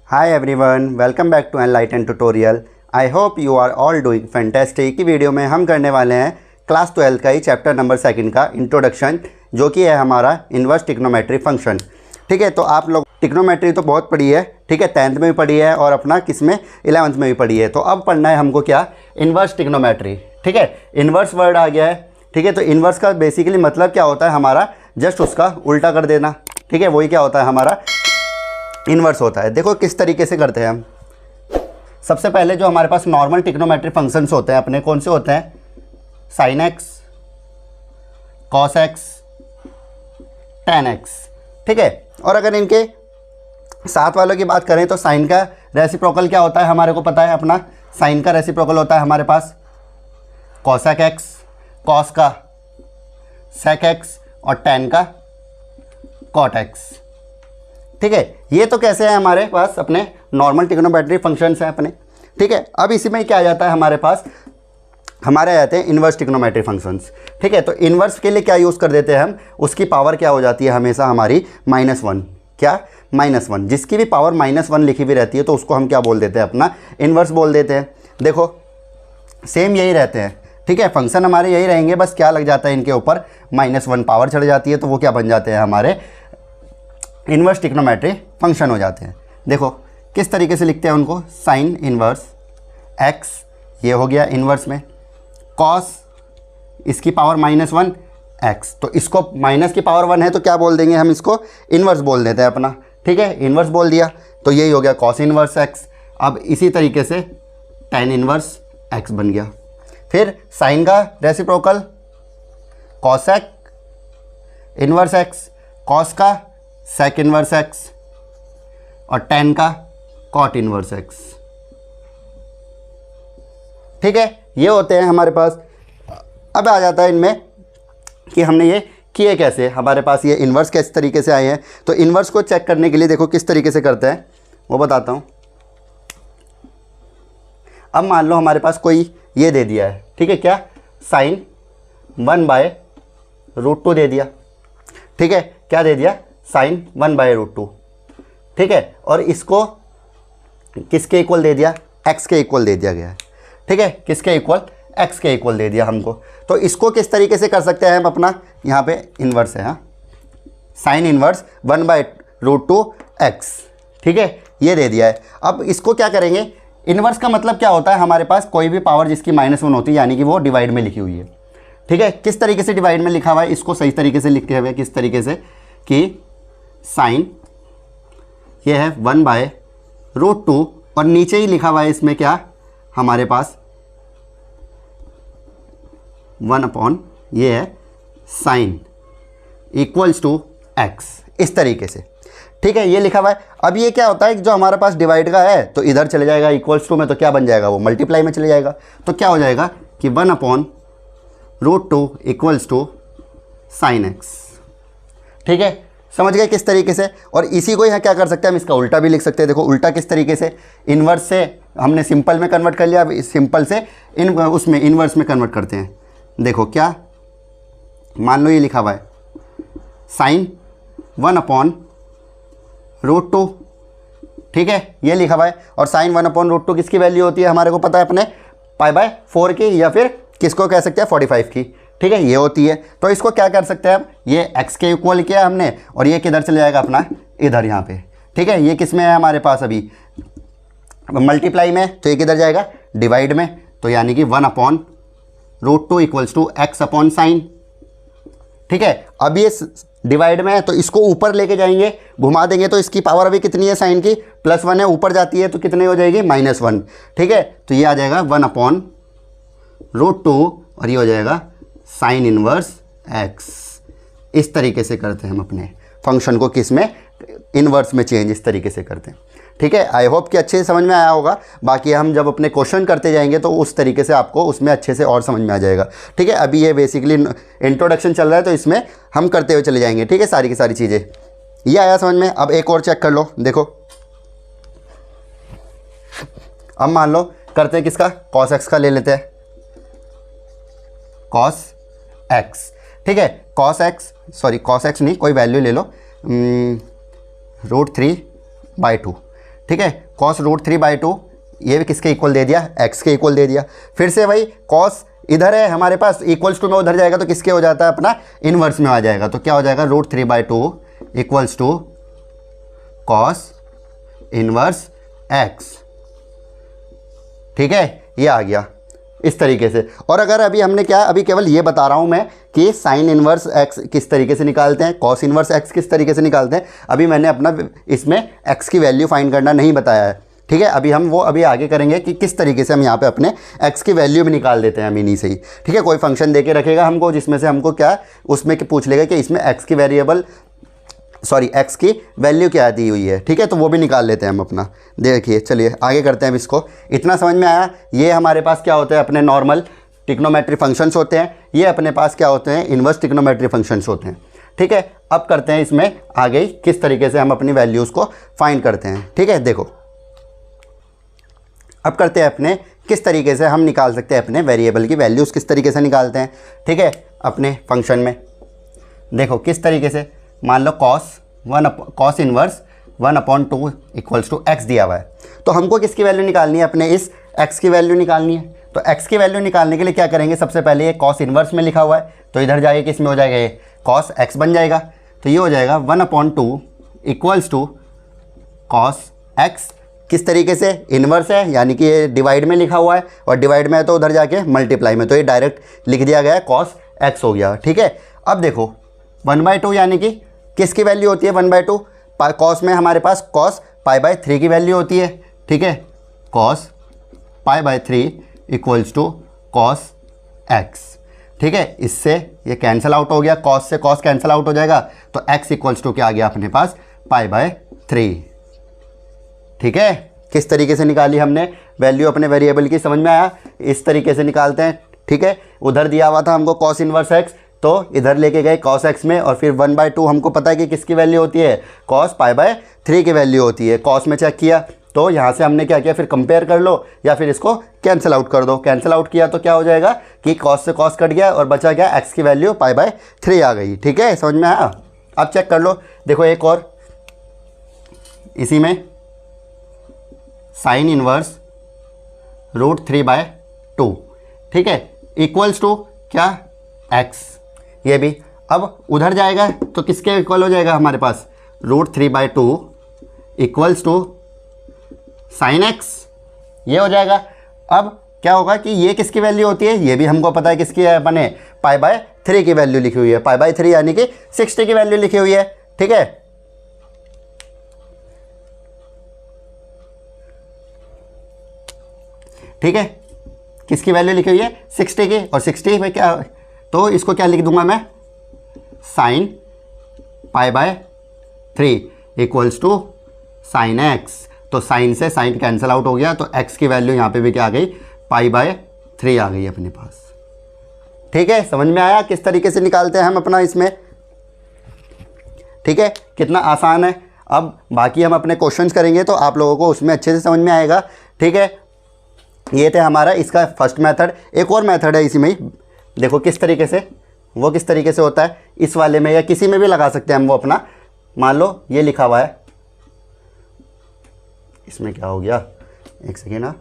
Hi everyone, welcome back to Enlighten Tutorial. I hope you are all doing fantastic। की video में हम करने वाले हैं क्लास 12 का ही चैप्टर नंबर 2 का इंट्रोडक्शन, जो कि है हमारा इन्वर्स ट्रिग्नोमेट्री फंक्शन। ठीक है, तो आप लोग ट्रिग्नोमेट्री तो बहुत पढ़ी है, ठीक है, 10th में भी पढ़ी है और अपना किसमें 11th में भी पढ़ी है। तो अब पढ़ना है हमको क्या, इन्वर्स ट्रिग्नोमेट्री। ठीक है, इन्वर्स वर्ड आ गया है। ठीक है, तो इन्वर्स का बेसिकली मतलब क्या होता है, हमारा जस्ट उसका उल्टा कर देना। ठीक है, वही क्या होता है, हमारा इन्वर्स होता है। देखो किस तरीके से करते हैं हम। सबसे पहले जो हमारे पास नॉर्मल ट्रिग्नोमेट्री फंक्शंस होते हैं अपने, कौन से होते हैं, sine x, cos x, ten x. ठीक है, और अगर इनके साथ वालों की बात करें तो साइन का रेसिप्रोकल क्या होता है, हमारे को पता है अपना साइन का रेसिप्रोकल होता है हमारे पास कॉसेक एक्स, कॉस का सेक एक्स और टेन का कॉट एक्स। ठीक है, ये तो कैसे है हमारे पास अपने नॉर्मल ट्रिग्नोमेट्री फंक्शंस हैं अपने। ठीक है, अब इसी में क्या आ जाता है हमारे पास, हमारे आ जाते हैं इन्वर्स ट्रिग्नोमेट्री फंक्शंस। ठीक है, तो इन्वर्स के लिए क्या यूज़ कर देते हैं हम, उसकी पावर क्या हो जाती है हमेशा हमारी -1। क्या, -1। जिसकी भी पावर -1 लिखी हुई रहती है तो उसको हम क्या बोल देते हैं, अपना इन्वर्स बोल देते हैं। देखो सेम यही रहते हैं। ठीक है, फंक्शन हमारे यही रहेंगे, बस क्या लग जाता है इनके ऊपर, -1 पावर चढ़ जाती है, तो वो क्या बन जाते हैं, हमारे इन्वर्स ट्रिग्नोमेट्री फंक्शन हो जाते हैं। देखो किस तरीके से लिखते हैं उनको, साइन इन्वर्स एक्स, ये हो गया इन्वर्स में, कॉस इसकी पावर -1 एक्स, तो इसको माइनस की पावर 1 है तो क्या बोल देंगे हम, इसको इन्वर्स बोल देते हैं अपना। ठीक है, इन्वर्स बोल दिया तो यही हो गया कॉस इन्वर्स एक्स। अब इसी तरीके से टेन इन्वर्स एक्स बन गया। फिर साइन का reciprocal cosec inverse x, cos का सेक इन्वर्स एक्स और टेन का कॉट इन्वर्स एक्स। ठीक है, ये होते हैं हमारे पास। अब आ जाता है इनमें कि हमने ये किए कैसे, हमारे पास ये इन्वर्स किस तरीके से आए हैं। तो इन्वर्स को चेक करने के लिए देखो किस तरीके से करते हैं वो बताता हूँ। अब मान लो हमारे पास कोई ये दे दिया है, ठीक है, क्या, साइन 1/√2 दे दिया। ठीक है, क्या दे दिया, साइन 1/√2। ठीक है, और इसको किसके इक्वल दे दिया, एक्स के इक्वल दे दिया गया है। ठीक है, किसके इक्वल, एक्स के इक्वल दे दिया हमको। तो इसको किस तरीके से कर सकते हैं हम अपना, यहाँ पे इन्वर्स है, हाँ, साइन इन्वर्स 1/√2 एक्स। ठीक है, ये दे दिया है। अब इसको क्या करेंगे, इन्वर्स का मतलब क्या होता है, हमारे पास कोई भी पावर जिसकी -1 होती है, यानी कि वो डिवाइड में लिखी हुई है। ठीक है, किस तरीके से डिवाइड में लिखा हुआ है, इसको सही तरीके से लिखे हुए किस तरीके से कि साइन ये है 1/√2 और नीचे ही लिखा हुआ है इसमें क्या, हमारे पास 1/ ये है साइन इक्वल्स टू एक्स, इस तरीके से। ठीक है, ये लिखा हुआ है। अब ये क्या होता है, जो हमारे पास डिवाइड का है तो इधर चले जाएगा इक्वल्स टू में, तो क्या बन जाएगा, वो मल्टीप्लाई में चले जाएगा। तो क्या हो जाएगा कि 1/√2 इक्वल्स टू साइन एक्स। ठीक है, समझ गए किस तरीके से। और इसी को यहाँ क्या कर सकते हैं हम, इसका उल्टा भी लिख सकते हैं। देखो उल्टा किस तरीके से, इन्वर्स से हमने सिंपल में कन्वर्ट कर लिया, अब सिंपल से उसमें इन्वर्स में कन्वर्ट करते हैं। देखो क्या, मान लो ये लिखा हुआ है साइन 1/√2। ठीक है, ये लिखा हुआ है, और साइन 1/√2 किसकी वैल्यू होती है, हमारे को पता है अपने π/4 की, या फिर किसको कह सकते हैं 45 की। ठीक है, ये होती है। तो इसको क्या कर सकते हैं हम, ये x के इक्वल किया हमने, और ये किधर चले जाएगा अपना, इधर यहाँ पे। ठीक है, ये किस में है हमारे पास अभी मल्टीप्लाई में, तो ये किधर जाएगा, डिवाइड में, तो यानी कि 1/√2 equals to x upon sine. ठीक है, अब ये डिवाइड में है तो इसको ऊपर लेके जाएंगे, घुमा देंगे तो इसकी पावर अभी कितनी है, साइन की +1 है, ऊपर जाती है तो कितने हो जाएगी, -1। ठीक है, तो ये आ जाएगा 1/√2 और ये हो जाएगा साइन इन्वर्स एक्स। इस तरीके से करते हैं हम अपने फंक्शन को, किस में, इन्वर्स में चेंज इस तरीके से करते हैं। ठीक है, आई होप कि अच्छे से समझ में आया होगा। बाकी हम जब अपने क्वेश्चन करते जाएंगे तो उस तरीके से आपको उसमें अच्छे से और समझ में आ जाएगा। ठीक है, अभी ये बेसिकली इंट्रोडक्शन चल रहा है तो इसमें हम करते हुए चले जाएंगे। ठीक है, सारी की सारी चीज़ें ये आया समझ में। अब एक और चेक कर लो, देखो अब मान लो करते हैं किसका, कॉस एक्स का ले लेते हैं, कॉस एक्स। ठीक है, कॉस एक्स नहीं, कोई वैल्यू ले लो, √3/2। ठीक है। कॉस √3/2 ये भी किसके इक्वल दे दिया, x के इक्वल दे दिया। फिर से वही कॉस इधर है हमारे पास, इक्वल्स टू में उधर जाएगा तो किसके हो जाता है, अपना इनवर्स में आ जाएगा। तो क्या हो जाएगा, √3/2 equals to cos inverse x। ठीक है, ये आ गया इस तरीके से। और अगर अभी हमने क्या, अभी केवल ये बता रहा हूँ मैं कि साइन इनवर्स x किस तरीके से निकालते हैं, कॉस इनवर्स x किस तरीके से निकालते हैं। अभी मैंने अपना इसमें x की वैल्यू फाइंड करना नहीं बताया है। ठीक है, अभी हम वो अभी आगे करेंगे कि किस तरीके से हम यहाँ पे अपने x की वैल्यू भी निकाल देते हैं हम इन्हीं से ही। ठीक है, कोई फंक्शन दे के रखेगा हमको जिसमें से हमको क्या, उसमें पूछ लेगा कि इसमें x की वेरिएबल x की वैल्यू क्या दी हुई है। ठीक है, तो वो भी निकाल लेते हैं हम अपना। देखिए चलिए आगे करते हैं इसको। इतना समझ में आया। ये हमारे पास क्या होते हैं, अपने नॉर्मल ट्रिग्नोमेट्री फंक्शंस होते हैं। ये अपने पास क्या होते हैं, इन्वर्स ट्रिग्नोमेट्री फंक्शंस होते हैं। ठीक है, अब करते हैं इसमें आगे किस तरीके से हम अपनी वैल्यूज़ को फाइंड करते हैं। ठीक है, देखो अब करते हैं अपने किस तरीके से हम निकाल सकते हैं अपने वेरिएबल की वैल्यूज़, किस तरीके से निकालते हैं। ठीक है, अपने फंक्शन में देखो किस तरीके से, मान लो cos inverse 1/2 equals to x दिया हुआ है। तो हमको किसकी वैल्यू निकालनी है, अपने इस x की वैल्यू निकालनी है। तो x की वैल्यू निकालने के लिए क्या करेंगे, सबसे पहले ये कॉस इनवर्स में लिखा हुआ है तो इधर जाके किस में हो जाएगा, ये कॉस x बन जाएगा। तो ये हो जाएगा 1/2 इक्वल्स टू कॉस x। किस तरीके से, इन्वर्स है यानी कि ये डिवाइड में लिखा हुआ है, और डिवाइड में है तो उधर जाके मल्टीप्लाई में, तो ये डायरेक्ट लिख दिया गया है कॉस x हो गया। ठीक है, अब देखो 1/2 यानी कि किसकी वैल्यू होती है 1/2, कॉस में हमारे पास कॉस π/3 की वैल्यू होती है। ठीक है, cos π/3 equals to cos x। ठीक है, इससे ये कैंसिल आउट हो गया, कॉस से कॉस कैंसिल आउट हो जाएगा, तो x इक्वल्स टू क्या आ गया अपने पास π/3। ठीक है, किस तरीके से निकाली हमने वैल्यू अपने वेरिएबल की, समझ में आया। इस तरीके से निकालते हैं। ठीक है, उधर दिया हुआ था हमको कॉस इनवर्स x, तो इधर लेके गए cos x में, और फिर 1/2 हमको पता है कि किसकी वैल्यू होती है, cos π/3 की वैल्यू होती है। cos में चेक किया तो यहाँ से हमने क्या किया, फिर कंपेयर कर लो या फिर इसको कैंसिल आउट कर दो। कैंसिल आउट किया तो क्या हो जाएगा कि cos से cos कट गया और बचा क्या, x की वैल्यू π/3 आ गई। ठीक है, समझ में आया। अब चेक कर लो, देखो एक और इसी में साइन इनवर्स √3/2। ठीक है, इक्वल्स टू क्या, x। ये भी अब उधर जाएगा तो किसके इक्वल हो जाएगा हमारे पास, √3/2 इक्वल्स टू साइन x, ये हो जाएगा। अब क्या होगा कि ये किसकी वैल्यू होती है, ये भी हमको पता है किसकी है, अपने π/3 की वैल्यू लिखी हुई है, π/3 यानी कि 60 की वैल्यू लिखी हुई है। ठीक है, ठीक है, किसकी वैल्यू लिखी हुई है 60 की, और 60 में क्या, तो इसको क्या लिख दूंगा मैं, sine π/3 equals to sine x। तो साइन से साइन कैंसिल आउट हो गया, तो x की वैल्यू यहाँ पे भी क्या आ गई, π/3 आ गई अपने पास। ठीक है, समझ में आया किस तरीके से निकालते हैं हम अपना इसमें। ठीक है, कितना आसान है। अब बाकी हम अपने क्वेश्चंस करेंगे तो आप लोगों को उसमें अच्छे से समझ में आएगा। ठीक है, ये थे हमारा इसका फर्स्ट मेथड। एक और मेथड है इसी में ही, देखो किस तरीके से, वो किस तरीके से होता है, इस वाले में या किसी में भी लगा सकते हैं हम वो अपना। मान लो ये लिखा हुआ है, इसमें क्या हो गया, एक सेकेंड ना,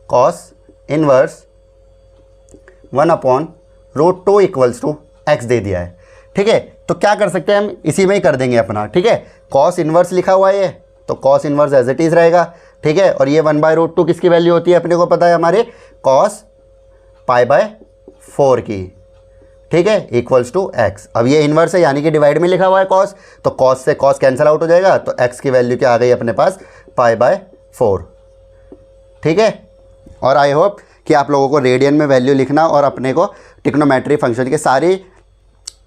cos inverse 1/√2 equals to x दे दिया है। ठीक है, तो क्या कर सकते हैं हम, इसी में ही कर देंगे अपना। ठीक है, कॉस इनवर्स लिखा हुआ है ये, तो cos inverse as it is रहेगा। ठीक है, और ये 1/√2 किसकी वैल्यू होती है, अपने को पता है, हमारे कॉस π/4 की। ठीक है, इक्वल्स टू x। अब ये इन्वर्स है यानी कि डिवाइड में लिखा हुआ है कॉस, तो कॉस से कॉस कैंसिल आउट हो जाएगा, तो x की वैल्यू क्या आ गई अपने पास, π/4। ठीक है, और आई होप कि आप लोगों को रेडियन में वैल्यू लिखना और अपने को ट्रिग्नोमेट्री फंक्शन के सारी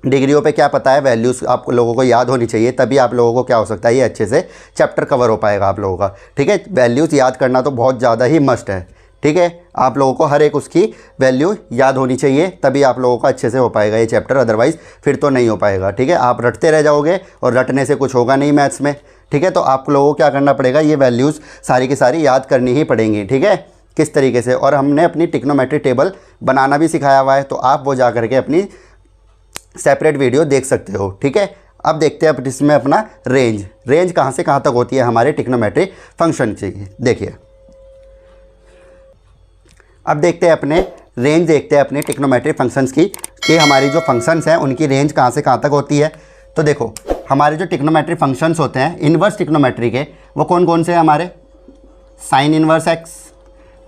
डिग्रियों पे क्या पता है, वैल्यूज़ आप लोगों को याद होनी चाहिए, तभी आप लोगों को क्या हो सकता है, ये अच्छे से चैप्टर कवर हो पाएगा आप लोगों का। ठीक है, वैल्यूज़ याद करना तो बहुत ज़्यादा ही मस्ट है। ठीक है, आप लोगों को हर एक उसकी वैल्यू याद होनी चाहिए, तभी आप लोगों का अच्छे से हो पाएगा ये चैप्टर, अदरवाइज़ फिर तो नहीं हो पाएगा। ठीक है, आप रटते रह जाओगे और रटने से कुछ होगा नहीं मैथ्स में। ठीक है, तो आप लोगों को क्या करना पड़ेगा, ये वैल्यूज़ सारी की सारी याद करनी ही पड़ेंगी। ठीक है, किस तरीके से, और हमने अपनी ट्रिग्नोमेट्री टेबल बनाना भी सिखाया हुआ है, तो आप वो जा करके अपनी सेपरेट वीडियो देख सकते हो। ठीक है, अब देखते हैं अब इसमें अपना रेंज कहाँ से कहाँ तक होती है हमारे ट्रिग्नोमेट्रिक फंक्शन चाहिए। देखिए अब देखते हैं अपने रेंज, देखते हैं अपने ट्रिग्नोमेट्रिक फंक्शंस की कि हमारी जो फंक्शंस हैं उनकी रेंज कहाँ से कहाँ तक होती है। तो देखो हमारे जो ट्रिग्नोमेट्रिक फंक्शंस होते हैं इन्वर्स ट्रिग्नोमेट्री के, वो कौन कौन से हैं हमारे, साइन इन्वर्स एक्स,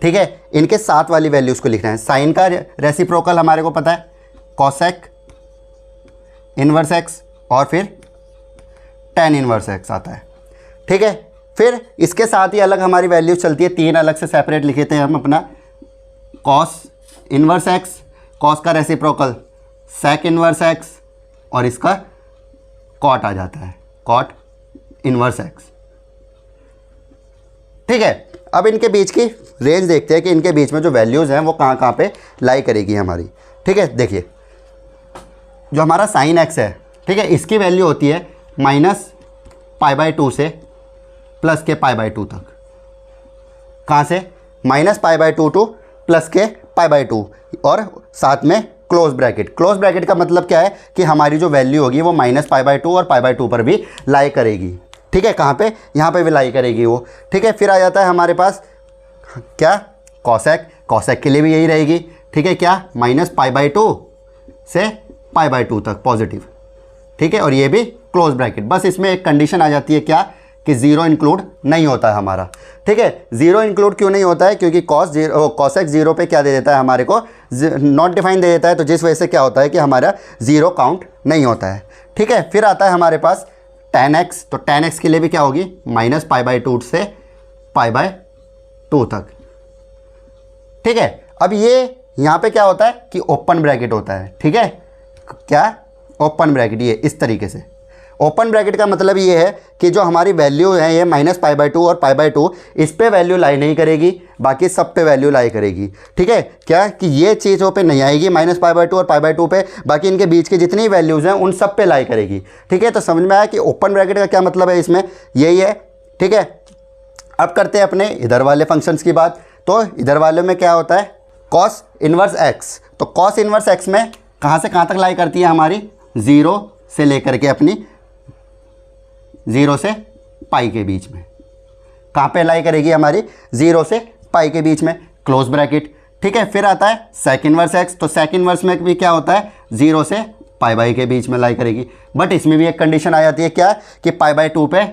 ठीक है, इनके साथ वाली वैल्यूज़ को लिखना है। साइन का रेसिप्रोकल हमारे को पता है कॉसेक इन्वर्स एक्स और फिर टेन इन्वर्स एक्स आता है, ठीक है। फिर इसके साथ ही अलग हमारी वैल्यूज चलती है, 3 अलग से सेपरेट लिखे थे हम अपना, कॉस इन्वर्स एक्स, कॉस का रेसिप्रोकल सेक इन्वर्स एक्स और इसका कॉट आ जाता है, कॉट इन्वर्स एक्स, ठीक है। अब इनके बीच की रेंज देखते हैं कि इनके बीच में जो वैल्यूज़ हैं वो कहाँ कहाँ पे लाई करेगी हमारी, ठीक है। देखिए जो हमारा साइन एक्स है, ठीक है, इसकी वैल्यू होती है -π/2 से प्लस के π/2 तक। कहाँ से, -π/2 टू प्लस के π/2 और साथ में क्लोज ब्रैकेट का मतलब क्या है कि हमारी जो वैल्यू होगी वो -π/2 और π/2 पर भी लाई करेगी, ठीक है। कहाँ पे, यहाँ पे भी लाई करेगी वो, ठीक है। फिर आ जाता है हमारे पास क्या, कॉसेक के लिए भी यही रहेगी, ठीक है, क्या -π/2 से π/2 तक पॉजिटिव, ठीक है, और ये भी क्लोज ब्रैकेट। बस इसमें एक कंडीशन आ जाती है क्या, कि ज़ीरो इंक्लूड नहीं होता है हमारा, ठीक है। ज़ीरो इंक्लूड क्यों नहीं होता है, क्योंकि कॉसेक ज़ीरो पे क्या दे देता है हमारे को, नॉट डिफाइन दे देता है, तो जिस वजह से क्या होता है कि हमारा ज़ीरो काउंट नहीं होता है, ठीक है। फिर आता है हमारे पास tan x, तो tan x के लिए भी क्या होगी, -π/2 से π/2 तक, ठीक है। अब ये यहाँ पे क्या होता है कि ओपन ब्रैकेट होता है, ठीक है, क्या ओपन ब्रैकेट, ये इस तरीके से। ओपन ब्रैकेट का मतलब ये है कि जो हमारी वैल्यू है ये -π/2 और π/2, इस पे वैल्यू लाई नहीं करेगी, बाकी सब पे वैल्यू लाई करेगी, ठीक है। क्या कि ये चीज़ों पे नहीं आएगी -π/2 और π/2 पे, बाकी इनके बीच की जितनी वैल्यूज़ हैं उन सब पे लाई करेगी, ठीक है। तो समझ में आया कि ओपन ब्रैकेट का क्या मतलब है, इसमें यही है, ठीक है। अब करते हैं अपने इधर वाले फंक्शंस की बात। तो इधर वाले में क्या होता है, कॉस इन्वर्स एक्स, तो कॉस इन्वर्स एक्स में कहाँ से कहाँ तक लाई करती है हमारी, 0 से लेकर के अपनी 0 से पाई के बीच में। कहाँ पे लाई करेगी हमारी, 0 से पाई के बीच में, क्लोज ब्रैकेट, ठीक है। फिर आता है सेक इन्वर्स एक्स, तो सेक इन्वर्स में भी क्या होता है, 0 से π/2 के बीच में लाई करेगी। बट इसमें भी एक कंडीशन आ जाती है क्या, कि π/2 पे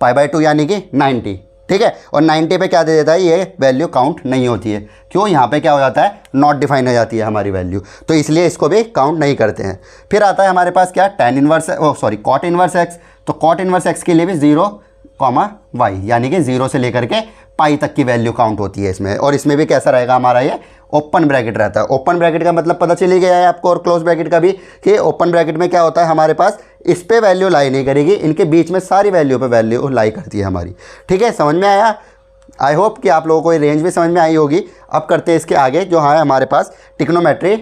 π/2 यानी कि 90, ठीक है। और 90 पे क्या दे देता है, ये वैल्यू काउंट नहीं होती है, क्यों, यहाँ पे क्या हो जाता है, नॉट डिफाइन हो जाती है हमारी वैल्यू, तो इसलिए इसको भी काउंट नहीं करते हैं। फिर आता है हमारे पास क्या, कॉट इन्वर्स एक्स, तो कॉट इन्वर्स एक्स के लिए भी 0, y यानी कि 0 से लेकर के पाई तक की वैल्यू काउंट होती है इसमें। और इसमें भी कैसा रहेगा हमारा, ये ओपन ब्रैकेट रहता है। ओपन ब्रैकेट का मतलब पता चली गया है आपको, और क्लोज ब्रैकेट का भी, कि ओपन ब्रैकेट में क्या होता है हमारे पास, इस पे वैल्यू लाई नहीं करेगी, इनके बीच में सारी वैल्यू पे वैल्यू लाई करती है हमारी, ठीक है। समझ में आया, आई होप कि आप लोगों को ये रेंज भी समझ में आई होगी। अब करते हैं इसके आगे, जो है हमारे पास ट्रिग्नोमेट्री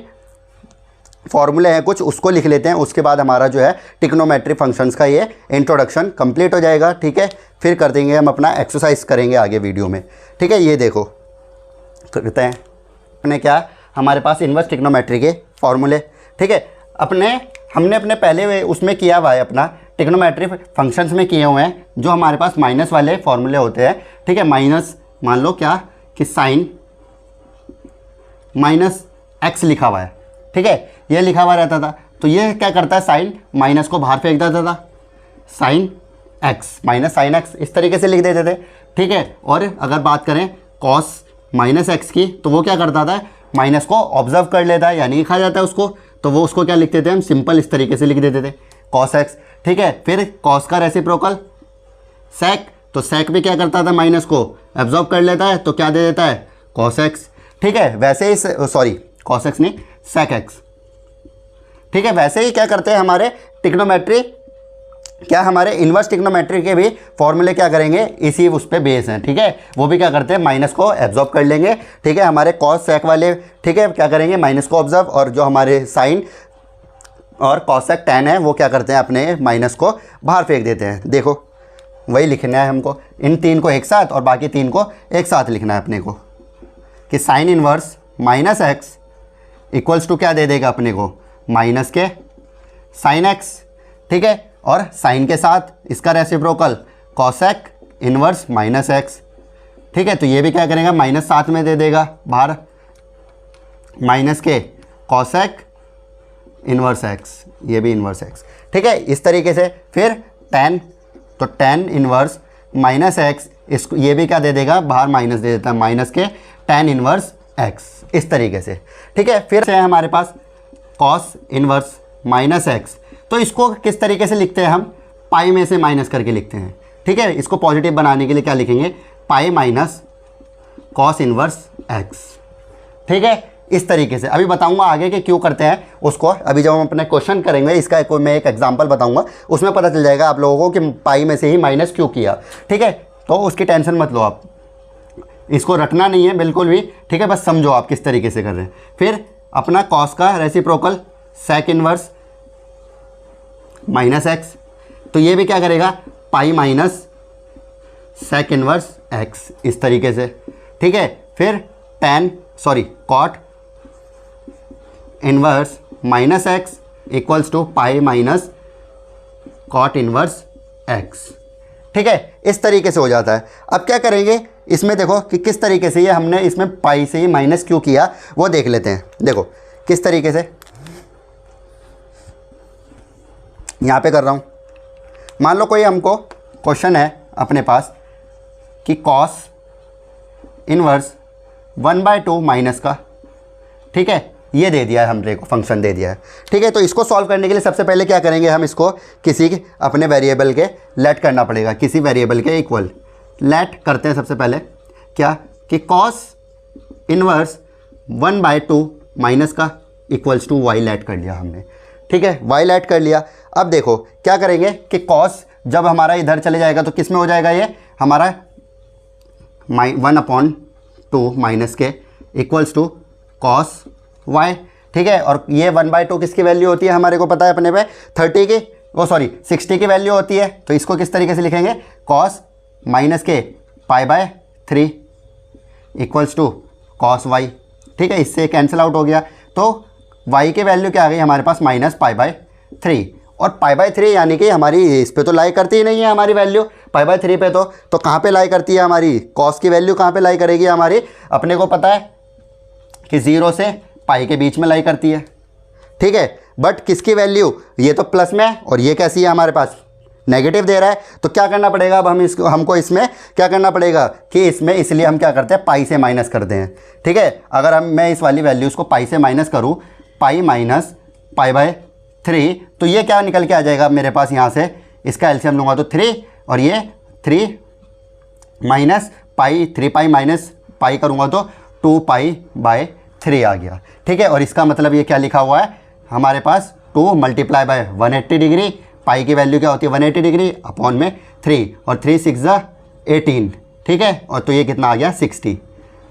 फॉर्मूले हैं कुछ, उसको लिख लेते हैं। उसके बाद हमारा जो है ट्रिग्नोमेट्री फंक्शंस का ये इंट्रोडक्शन कंप्लीट हो जाएगा, ठीक है। फिर कर देंगे हम अपना एक्सरसाइज करेंगे आगे वीडियो में, ठीक है। ये देखो करते हैं अपने क्या, हमारे पास इन्वर्स ट्रिग्नोमेट्री के फॉर्मूले, ठीक है। हमने अपने पहले उसमें किया हुआ है, अपना ट्रिग्नोमेट्री फंक्शंस में किए हुए हैं, जो हमारे पास माइनस वाले फॉर्मूले होते हैं, ठीक है। माइनस मान लो क्या, कि साइन -x लिखा हुआ है, ठीक है, ये लिखा हुआ रहता था, तो ये क्या करता है, साइन माइनस को बाहर फेंक देता था, साइन x -sin x इस तरीके से लिख देते थे, ठीक है। और अगर बात करें cos -x की, तो वो क्या करता था, माइनस को ऑब्जर्व कर लेता है, यानी खा जाता है उसको, तो वो उसको क्या लिखते थे हम, सिंपल इस तरीके से लिख देते थे, cos x, ठीक है। फिर cos का रेसिप्रोकल sec, तो sec भी क्या करता था, माइनस को एब्जॉर्व कर लेता है, तो क्या दे देता है, cos x, ठीक है। वैसे ही cos x नहीं, sec x, ठीक है। वैसे ही क्या करते हैं हमारे ट्रिग्नोमेट्री, क्या हमारे इन्वर्स ट्रिग्नोमेट्री के भी फॉर्मूले क्या करेंगे, इसी उस पे बेस हैं, ठीक है। वो भी क्या करते हैं, माइनस को एब्जॉर्ब कर लेंगे, ठीक है। हमारे कॉस सेक वाले, ठीक है, क्या करेंगे, माइनस को ऑब्जर्व, और जो हमारे साइन और कॉसेक टैन है वो क्या करते हैं, अपने माइनस को बाहर फेंक देते हैं। देखो वही लिखना है हमको, इन 3 को एक साथ और बाकी 3 को एक साथ लिखना है अपने को, कि sine inverse -x equals to क्या दे देगा अपने को, माइनस के साइन एक्स, ठीक है, और साइन के साथ इसका reciprocal cosec inverse minus x, ठीक है। तो ये भी क्या करेगा, माइनस साथ में दे देगा बाहर, माइनस के कॉसेक इनवर्स एक्स, ये भी इनवर्स एक्स, ठीक है। इस तरीके से फिर टेन, तो टेन इनवर्स माइनस एक्स, इसको ये भी क्या दे देगा, बाहर माइनस दे देता है, माइनस के टेन इनवर्स एक्स, इस तरीके से, ठीक है। फिर से हमारे पास कॉस इनवर्स माइनस एक्स, तो इसको किस तरीके से लिखते हैं हम, पाई में से माइनस करके लिखते हैं, ठीक है। इसको पॉजिटिव बनाने के लिए क्या लिखेंगे, pi minus cos inverse x, ठीक है। इस तरीके से अभी बताऊंगा आगे कि क्यों करते हैं उसको, अभी जब हम अपने क्वेश्चन करेंगे इसका मैं एक एग्जांपल बताऊंगा, उसमें पता चल जाएगा आप लोगों को कि पाई में से ही माइनस क्यों किया, ठीक है। तो उसकी टेंशन मत लो आप, इसको रटना नहीं है बिल्कुल भी, ठीक है, बस समझो आप किस तरीके से कर रहे हैं। फिर अपना कॉस का reciprocal sec inverse minus x, तो ये भी क्या करेगा, pi minus sec inverse x, इस तरीके से, ठीक है। फिर cot inverse minus x equals to pi minus cot inverse x, ठीक है। इस तरीके से हो जाता है। अब क्या करेंगे इसमें, देखो कि किस तरीके से ये हमने इसमें पाई से ही माइनस क्यों किया वो देख लेते हैं। देखो किस तरीके से यहाँ पे कर रहा हूँ, मान लो कोई हमको क्वेश्चन है अपने पास कि कॉस इनवर्स 1/2 माइनस का, ठीक है, ये दे दिया है हमने को, फंक्शन दे दिया है, ठीक है। तो इसको सॉल्व करने के लिए सबसे पहले क्या करेंगे, हम इसको किसी अपने वेरिएबल के लेट करना पड़ेगा, किसी वेरिएबल के इक्वल लेट करते हैं सबसे पहले, क्या कि कॉस इनवर्स 1/2 माइनस का इक्वल्स टू वाई लेट कर लिया हमने, ठीक है, वाई लेट कर लिया। अब देखो क्या करेंगे कि कॉस जब हमारा इधर चले जाएगा तो किस में हो जाएगा, ये हमारा 1/2 माइनस के इक्वल्स टू कॉस वाई, ठीक है। और ये 1/2 किसकी वैल्यू होती है, हमारे को पता है अपने पे 30 की, 60 की वैल्यू होती है। तो इसको किस तरीके से लिखेंगे, कॉस माइनस के π/3 इक्वल्स टू कॉस वाई, ठीक है। इससे कैंसिल आउट हो गया, तो y की वैल्यू क्या आ गई हमारे पास, -π/3, और π/3 यानी कि हमारी इस पे तो लाई करती ही नहीं है हमारी वैल्यू π/3 पे, तो कहाँ पे लाई करती है हमारी, कॉस की वैल्यू कहाँ पे लाई करेगी हमारी, अपने को पता है कि 0 से पाई के बीच में लाई करती है, ठीक है। बट किसकी वैल्यू, ये तो प्लस में है और ये कैसी है हमारे पास, नेगेटिव दे रहा है। तो क्या करना पड़ेगा अब हमको इसमें क्या करना पड़ेगा कि इसमें, इसलिए हम क्या करते हैं, पाई से माइनस करते हैं, ठीक है। अगर मैं इस वाली वैल्यूज़ को पाई से माइनस करूँ, पाई माइनस π/3, तो ये क्या निकल के आ जाएगा मेरे पास, यहाँ से इसका एलसीएम लूँगा तो 3, और ये 3 minus pi, 3 pi minus pi करूँगा तो 2π/3 आ गया, ठीक है। और इसका मतलब ये क्या लिखा हुआ है हमारे पास, 2 × 180 डिग्री, पाई की वैल्यू क्या होती है 180 डिग्री अपॉन में 3, और 3 6 × 18, ठीक है। और तो ये कितना आ गया 60,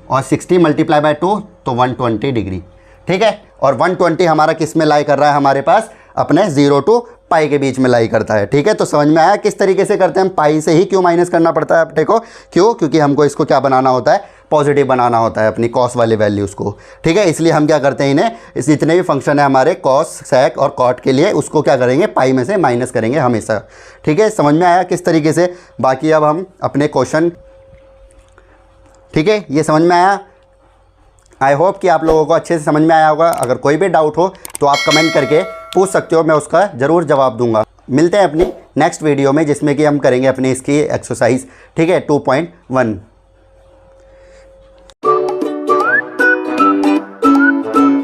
और 60 × 2 तो 120 डिग्री, ठीक है। और 120 हमारा किस में लाई कर रहा है हमारे पास, अपने 0 to पाई के बीच में लाई करता है, ठीक है। तो समझ में आया किस तरीके से करते हैं हम, पाई से ही क्यों माइनस करना पड़ता है अपने को, क्यों, क्योंकि हमको इसको क्या बनाना होता है, पॉजिटिव बनाना होता है अपनी कॉस वाली वैल्यूज़ को, ठीक है। इसलिए हम क्या करते हैं, इन्हें इस जितने भी फंक्शन है हमारे कॉस, सेक और कॉट के लिए, उसको क्या करेंगे, पाई में से माइनस करेंगे हमेशा, ठीक है। समझ में आया किस तरीके से। बाकी अब हम अपने क्वेश्चन, ठीक है, ये समझ में आया। आई होप कि आप लोगों को अच्छे से समझ में आया होगा। अगर कोई भी डाउट हो तो आप कमेंट करके पूछ सकते हो, मैं उसका ज़रूर जवाब दूंगा। मिलते हैं अपनी नेक्स्ट वीडियो में, जिसमें कि हम करेंगे अपनी इसकी एक्सरसाइज, ठीक है, 2.1।